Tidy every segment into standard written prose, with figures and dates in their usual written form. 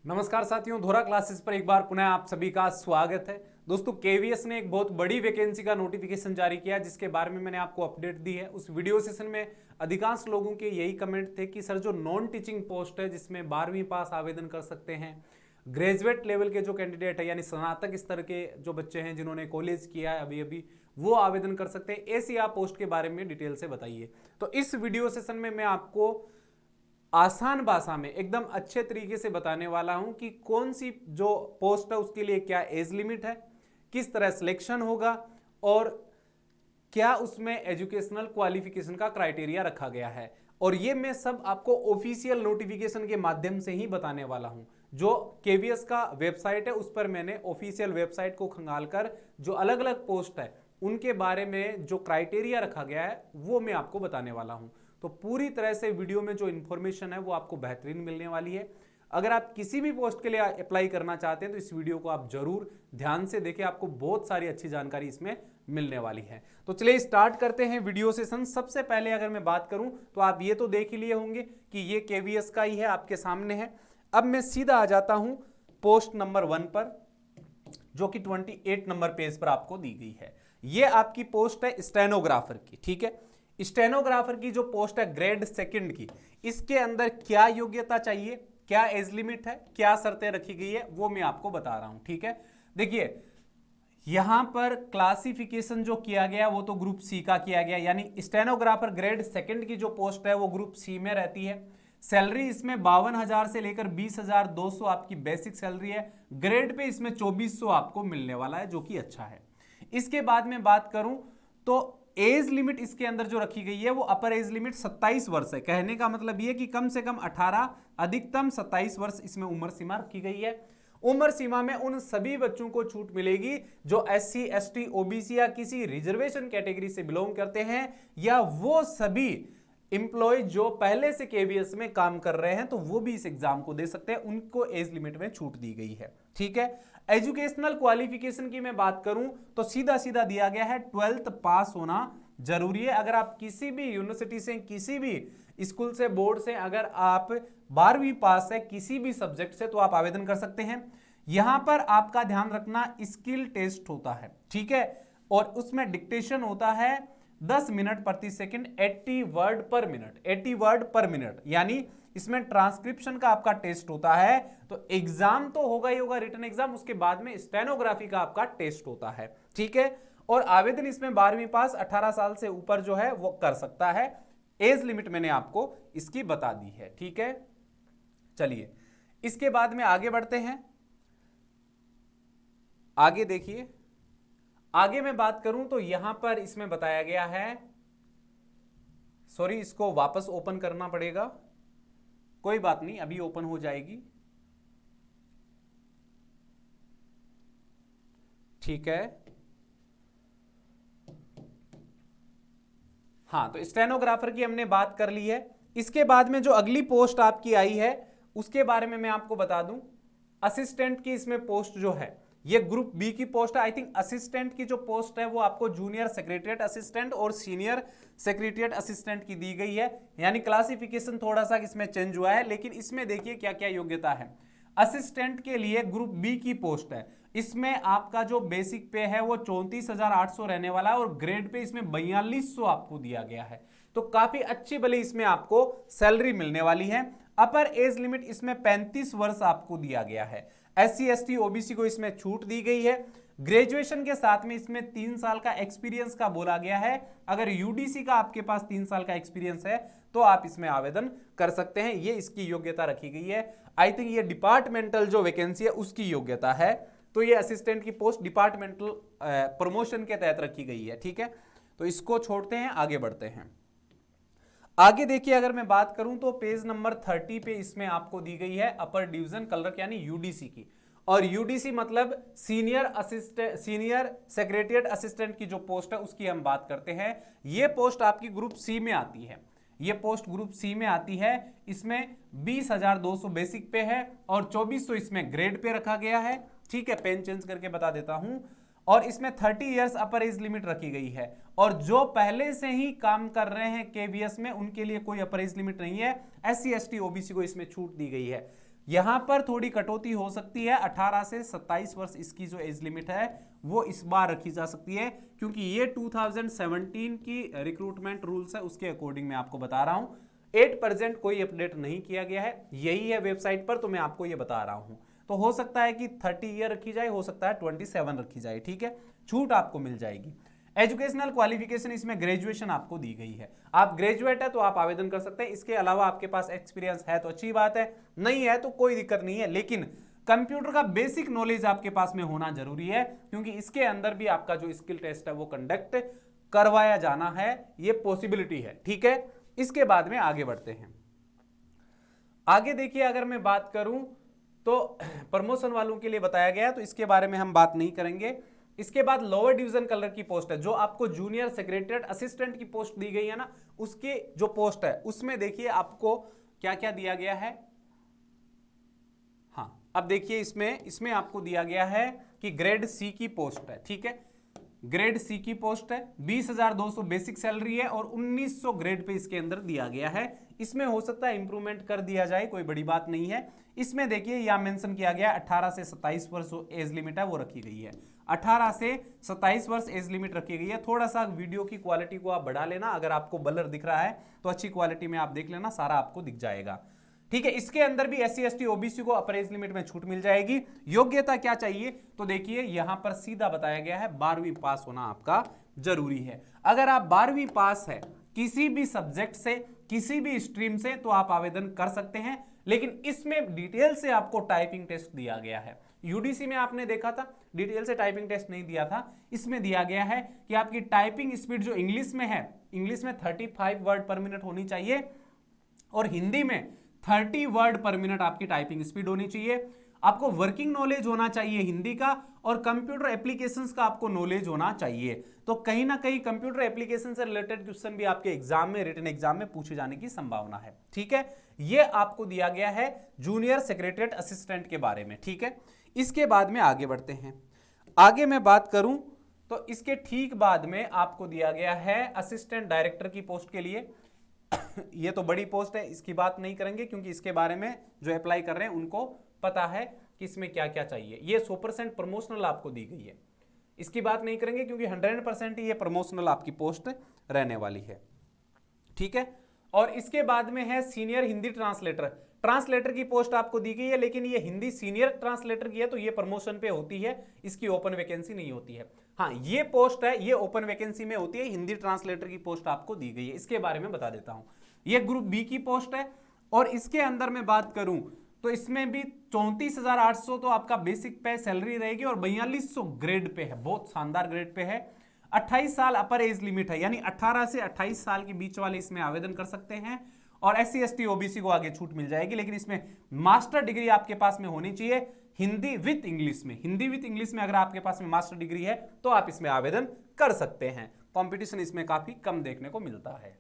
नमस्कार साथियों, धोरा क्लासेस पर एक बार पुनः आप सभी का स्वागत है। दोस्तों, केवीएस ने एक बहुत बड़ी वैकेंसी का नोटिफिकेशन जारी किया जिसके बारे में मैंने आपको अपडेट दी है। उस वीडियो सेशन में अधिकांश लोगों के यही कमेंट थे कि सर जो नॉन टीचिंग पोस्ट है जिसमें 12वीं पास आवेदन कर सकते हैं, ग्रेजुएट लेवल के जो कैंडिडेट है यानी स्नातक स्तर के जो बच्चे हैं जिन्होंने कॉलेज किया है अभी अभी, वो आवेदन कर सकते हैं। ऐसी आप पोस्ट के बारे में डिटेल से बताइए। तो इस वीडियो सेशन में मैं आपको आसान भाषा में एकदम अच्छे तरीके से बताने वाला हूं कि कौन सी जो पोस्ट है उसके लिए क्या एज लिमिट है, किस तरह सिलेक्शन होगा और क्या उसमें एजुकेशनल क्वालिफिकेशन का क्राइटेरिया रखा गया है। और ये मैं सब आपको ऑफिशियल नोटिफिकेशन के माध्यम से ही बताने वाला हूं। जो केवीएस का वेबसाइट है उस पर मैंने ऑफिशियल वेबसाइट को खंगालकर जो अलग अलग पोस्ट है उनके बारे में जो क्राइटेरिया रखा गया है वो मैं आपको बताने वाला हूं। तो पूरी तरह से वीडियो में जो इंफॉर्मेशन है वो आपको बेहतरीन मिलने वाली है। अगर आप किसी भी पोस्ट के लिए अप्लाई करना चाहते हैं तो इस वीडियो को आप जरूर ध्यान से देखें, आपको बहुत सारी अच्छी जानकारी इसमें मिलने वाली है। तो चलिए स्टार्ट करते हैं वीडियो सेशन। सबसे पहले अगर मैं बात करूं तो आप ये तो देख ही लिए होंगे कि ये केवीएस का ही है, आपके सामने है। अब मैं सीधा आ जाता हूं पोस्ट नंबर 1 पर, जो कि 28 नंबर पेज पर आपको दी गई है। ये आपकी पोस्ट है स्टेनोग्राफर की, ठीक है। स्टेनोग्राफर की जो पोस्ट है ग्रेड सेकंड की, इसके अंदर क्या योग्यता चाहिए, क्या एज लिमिट है, क्या शर्तें रखी गई है, वो मैं आपको बता रहा हूं, ठीक है। देखिए यहां पर क्लासिफिकेशन जो किया गया वो तो ग्रुप सी का किया गया, यानी स्टेनोग्राफर ग्रेड सेकंड की जो पोस्ट है वो ग्रुप सी में रहती है। सैलरी इसमें 52,000 से लेकर 20,200 आपकी बेसिक सैलरी है। ग्रेड पे इसमें 2400 आपको मिलने वाला है, जो कि अच्छा है। इसके बाद में बात करूं तो एज लिमिट इसके अंदर जो रखी गई है वो अपर एज लिमिट 27 वर्ष है। कहने का मतलब ये कि कम से कम 18 अधिकतम 27 वर्ष इसमें उम्र सीमा रखी गई है। उम्र सीमा में उन सभी बच्चों को छूट मिलेगी जो एससी, एसटी, ओबीसी या किसी रिजर्वेशन कैटेगरी से बिलोंग करते हैं, या वो सभी इंप्लॉय जो पहले से केवीएस में काम कर रहे हैं तो वो भी इस एग्जाम को दे सकते हैं, उनको एज लिमिट में छूट दी गई है, ठीक है। एजुकेशनल क्वालिफिकेशन की मैं बात करूं तो सीधा सीधा दिया गया है 12th पास होना जरूरी है। अगर आप किसी भी यूनिवर्सिटी से, किसी भी स्कूल से, बोर्ड से अगर आप 12वीं पास है किसी भी सब्जेक्ट से तो आप आवेदन कर सकते हैं। यहां पर आपका ध्यान रखना स्किल टेस्ट होता है, ठीक है, और उसमें डिक्टेशन होता है 10 मिनट प्रति सेकंड, 80 वर्ड पर मिनट, 80 वर्ड पर मिनट, यानी इसमें ट्रांसक्रिप्शन का आपका टेस्ट होता है। तो एग्जाम तो होगा ही होगा, रिटन एग्जाम, उसके बाद में स्टेनोग्राफी का आपका टेस्ट होता है, ठीक है। और आवेदन इसमें 12वीं पास 18 साल से ऊपर जो है वो कर सकता है। एज लिमिट मैंने आपको इसकी बता दी है, ठीक है। चलिए इसके बाद में आगे बढ़ते हैं। आगे देखिए, आगे मैं बात करूं तो यहां पर इसमें बताया गया है, सॉरी इसको वापस ओपन करना पड़ेगा, कोई बात नहीं अभी ओपन हो जाएगी, ठीक है। हाँ, तो स्टेनोग्राफर की हमने बात कर ली है। इसके बाद में जो अगली पोस्ट आपकी आई है उसके बारे में मैं आपको बता दूं। असिस्टेंट की इसमें पोस्ट जो है ये ग्रुप बी की पोस्ट है। आई थिंक असिस्टेंट की जो पोस्ट है वो आपको जूनियर सेक्रेटरीट असिस्टेंट और सीनियर सेक्रेटरीट असिस्टेंट की दी गई है, यानी क्लासिफिकेशन थोड़ा सा इसमें चेंज हुआ है, लेकिन इसमें देखिए क्या क्या योग्यता है। असिस्टेंट के लिए ग्रुप बी की पोस्ट है, इसमें आपका जो बेसिक पे है वो 34,800 रहने वाला है और ग्रेड पे इसमें 4200 आपको दिया गया है। तो काफी अच्छी भली इसमें आपको सैलरी मिलने वाली है। अपर एज लिमिट इसमें 35 वर्ष आपको दिया गया है। एससी, एसटी, ओबीसी को इसमें छूट दी गई है। ग्रेजुएशन के साथ में इसमें 3 साल का एक्सपीरियंस का बोला गया है। अगर यूडीसी का आपके पास 3 साल का एक्सपीरियंस है तो आप इसमें आवेदन कर सकते हैं। ये इसकी योग्यता रखी गई है। आई थिंक ये डिपार्टमेंटल जो वैकेंसी है उसकी योग्यता है। तो ये असिस्टेंट की पोस्ट डिपार्टमेंटल प्रमोशन के तहत रखी गई है, ठीक है। तो इसको छोड़ते हैं, आगे बढ़ते हैं। आगे देखिए, अगर मैं बात करूं तो पेज नंबर 30 पे इसमें आपको दी गई है अपर डिवीजन क्लर्क यानी यूडीसी की। और यूडीसी मतलब सीनियर सेक्रेटरीट असिस्टेंट की जो पोस्ट है उसकी हम बात करते हैं। ये पोस्ट आपकी ग्रुप सी में आती है, ये पोस्ट ग्रुप सी में आती है। इसमें 20,200 बेसिक पे है और 2400 इसमें ग्रेड पे रखा गया है, ठीक है। पेन चेंज करके बता देता हूं। और इसमें 30 इयर्स अपर एज लिमिट रखी गई है। और जो पहले से ही काम कर रहे हैं केवीएस में उनके लिए कोई अपर एज लिमिट नहीं है। एससी, एसटी, ओबीसी को इसमें छूट दी गई है। यहां पर थोड़ी कटौती हो सकती है, 18 से 27 वर्ष इसकी जो एज लिमिट है वो इस बार रखी जा सकती है, क्योंकि ये 2017 की रिक्रूटमेंट रूल्स है उसके अकॉर्डिंग मैं आपको बता रहा हूं। 8% कोई अपडेट नहीं किया गया है, यही है वेबसाइट पर, तो मैं आपको ये बता रहा हूं। तो हो सकता है कि 30 ईयर रखी जाए, हो सकता है 27 रखी जाए, ठीक है, छूट आपको मिल जाएगी। एजुकेशनल क्वालिफिकेशन इसमें ग्रेजुएशन आपको दी गई है, आप ग्रेजुएट है तो आप आवेदन कर सकते हैं। इसके अलावा आपके पास एक्सपीरियंस है तो अच्छी बात है, नहीं है तो कोई दिक्कत नहीं है, लेकिन कंप्यूटर का बेसिक नॉलेज आपके पास में होना जरूरी है, क्योंकि इसके अंदर भी आपका जो स्किल टेस्ट है वो कंडक्ट करवाया जाना है, ये पॉसिबिलिटी है, ठीक है। इसके बाद में आगे बढ़ते हैं। आगे देखिए, अगर मैं बात करूं तो प्रमोशन वालों के लिए बताया गया है, तो इसके बारे में हम बात नहीं करेंगे। इसके बाद लोअर डिवीजन कलर की पोस्ट है, जो आपको जूनियर सेक्रेटरीट असिस्टेंट की पोस्ट दी गई है ना, उसके जो पोस्ट है उसमें देखिए आपको क्या क्या दिया गया है। हाँ, अब देखिए इसमें आपको दिया गया है कि ग्रेड सी की पोस्ट है, ठीक है, ग्रेड सी की पोस्ट है, 20,200 बेसिक सैलरी है और 1900 ग्रेड पे इसके अंदर दिया गया है। इसमें हो सकता है इंप्रूवमेंट कर दिया जाए, कोई बड़ी बात नहीं है। इसमें देखिए यहां मेंशन किया गया 18 से 27 वर्ष एज लिमिट है वो रखी गई है, 18 से 27 वर्ष एज लिमिट रखी गई है। थोड़ा सा वीडियो की क्वालिटी को आप बढ़ा लेना, अगर आपको ब्लर दिख रहा है तो अच्छी क्वालिटी में आप देख लेना, सारा आपको दिख जाएगा, ठीक है। इसके अंदर भी SC ST OBC को अपर एज लिमिट में छूट मिल जाएगी। योग्यता क्या चाहिए, तो देखिए यहां पर सीधा बताया गया है 12वीं पास होना आपका जरूरी है। अगर आप 12वीं पास है किसी भी सब्जेक्ट से, किसी भी स्ट्रीम से, तो आप आवेदन कर सकते हैं, लेकिन इसमें डिटेल से आपको टाइपिंग टेस्ट दिया गया है। यूडीसी में आपने देखा था डिटेल से टाइपिंग टेस्ट नहीं दिया था, इसमें दिया गया है कि आपकी टाइपिंग स्पीड जो इंग्लिश में है, इंग्लिश में 35 वर्ड पर मिनट होनी चाहिए और हिंदी में 30 वर्ड पर मिनट आपकी टाइपिंग स्पीड होनी चाहिए। आपको वर्किंग नॉलेज होना चाहिए हिंदी का, और कंप्यूटर एप्लीकेशंस का आपको नॉलेज होना चाहिए। तो कहीं ना कहीं कंप्यूटर एप्लीकेशन से रिलेटेड क्वेश्चन भी आपके एग्जाम में, रिटन एग्जाम में पूछे जाने की संभावना है, ठीक है। ये आपको दिया गया है जूनियर सेक्रेटरीट असिस्टेंट के बारे में, ठीक है। इसके बाद में आगे बढ़ते हैं। आगे मैं बात करूं तो इसके ठीक बाद में आपको दिया गया है असिस्टेंट डायरेक्टर की पोस्ट के लिए। ये तो बड़ी पोस्ट है, इसकी बात नहीं करेंगे, क्योंकि इसके बारे में जो अप्लाई कर रहे हैं उनको पता है कि इसमें क्या क्या चाहिए। ये 100% प्रमोशनल आपको दी गई है, इसकी बात नहीं करेंगे, क्योंकि 100% ही ये प्रमोशनल आपकी पोस्ट रहने वाली है, ठीक है। और इसके बाद में है सीनियर हिंदी ट्रांसलेटर। ट्रांसलेटर की पोस्ट आपको दी गई है, लेकिन ये हिंदी सीनियर ट्रांसलेटर की है, तो ये प्रमोशन पे होती है, इसकी ओपन वैकेंसी नहीं होती है। हाँ, ये पोस्ट है, ये ओपन वैकेंसी में होती है, हिंदी ट्रांसलेटर की पोस्ट आपको दी गई है। इसके बारे में बता देता हूं, ये ग्रुप बी की पोस्ट है, और इसके अंदर मैं बात करूं तो इसमें भी 34,800 तो आपका बेसिक पे सैलरी रहेगी, और 4200 ग्रेड पे है, बहुत शानदार ग्रेड पे है। 28 साल अपर एज लिमिट है, यानी 18 से 28 साल के बीच वाले इसमें आवेदन कर सकते हैं, और SC ST OBC को आगे छूट मिल जाएगी, लेकिन इसमें मास्टर डिग्री आपके पास में होनी चाहिए हिंदी विथ इंग्लिश में। हिंदी विथ इंग्लिश में अगर आपके पास में मास्टर डिग्री है तो आप इसमें आवेदन कर सकते हैं। कंपटीशन इसमें काफी कम देखने को मिलता है।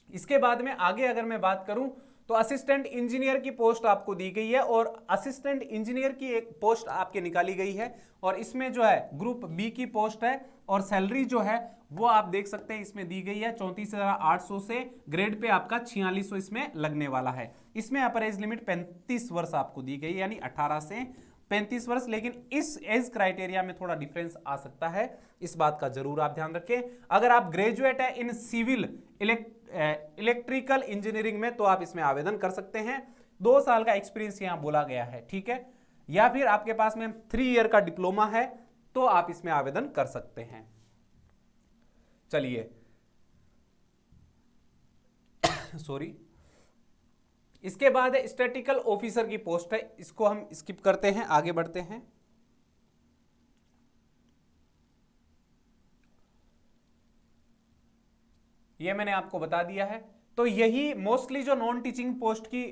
इसके बाद में आगे अगर मैं बात करूं तो असिस्टेंट इंजीनियर की पोस्ट आपको दी गई है, और असिस्टेंट इंजीनियर की एक पोस्ट आपके निकाली गई है, और इसमें जो है ग्रुप बी की पोस्ट है, और सैलरी जो है वो आप देख सकते हैं इसमें दी गई है 34,800 से, ग्रेड पे आपका 4600 इसमें लगने वाला है। इसमें अपर एज लिमिट 35 वर्ष आपको दी गई, यानी 18 से 35 वर्ष, लेकिन इस एज क्राइटेरिया में थोड़ा डिफरेंस आ सकता है, इस बात का जरूर आप ध्यान रखें। अगर आप ग्रेजुएट है इन सिविल इलेक्ट्रिकल इंजीनियरिंग में तो आप इसमें आवेदन कर सकते हैं। 2 साल का एक्सपीरियंस यहां बोला गया है, ठीक है, या फिर आपके पास में 3 ईयर का डिप्लोमा है तो आप इसमें आवेदन कर सकते हैं। चलिए सॉरी, इसके बाद है स्टैटिकल ऑफिसर की पोस्ट है, इसको हम स्किप करते हैं, आगे बढ़ते हैं। ये मैंने आपको बता दिया है। तो यही मोस्टली जो नॉन टीचिंग पोस्ट की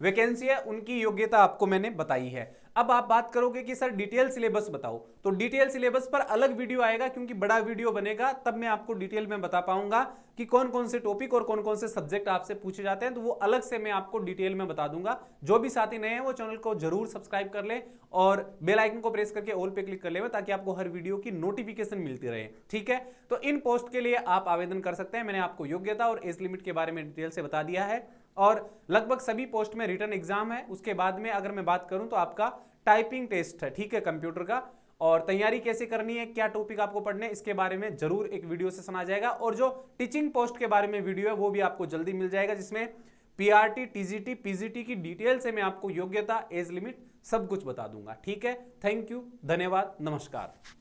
वैकेंसी है उनकी योग्यता आपको मैंने बताई है। अब आप बात करोगे कि सर डिटेल सिलेबस बताओ, तो डिटेल सिलेबस पर अलग वीडियो आएगा, क्योंकि बड़ा वीडियो बनेगा, तब मैं आपको डिटेल में बता पाऊंगा कि कौन कौन से टॉपिक और कौन कौन से सब्जेक्ट आपसे पूछे जाते हैं, तो वो अलग से मैं आपको डिटेल में बता दूंगा। जो भी साथी नए हैं वो चैनल को जरूर सब्सक्राइब कर ले और बेल आइकन को प्रेस करके ऑल पे क्लिक कर ले, ताकि आपको हर वीडियो की नोटिफिकेशन मिलती रहे, ठीक है। तो इन पोस्ट के लिए आप आवेदन कर सकते हैं। मैंने आपको योग्यता और एज लिमिट के बारे में डिटेल से बता दिया है। और लगभग सभी पोस्ट में रिटन एग्जाम है। उसके बाद में अगर मैं बात करूं तो आपका टाइपिंग टेस्ट है, ठीक है, कंप्यूटर का। और तैयारी कैसे करनी है, क्या टॉपिक आपको पढ़ने, इसके बारे में जरूर एक वीडियो सेशन आ जाएगा। और जो टीचिंग पोस्ट के बारे में वीडियो है वो भी आपको जल्दी मिल जाएगा, जिसमें पीआरटी, टीजीटी, पीजीटी की डिटेल से मैं आपको योग्यता, एज लिमिट सब कुछ बता दूंगा। ठीक है, थैंक यू, धन्यवाद, नमस्कार।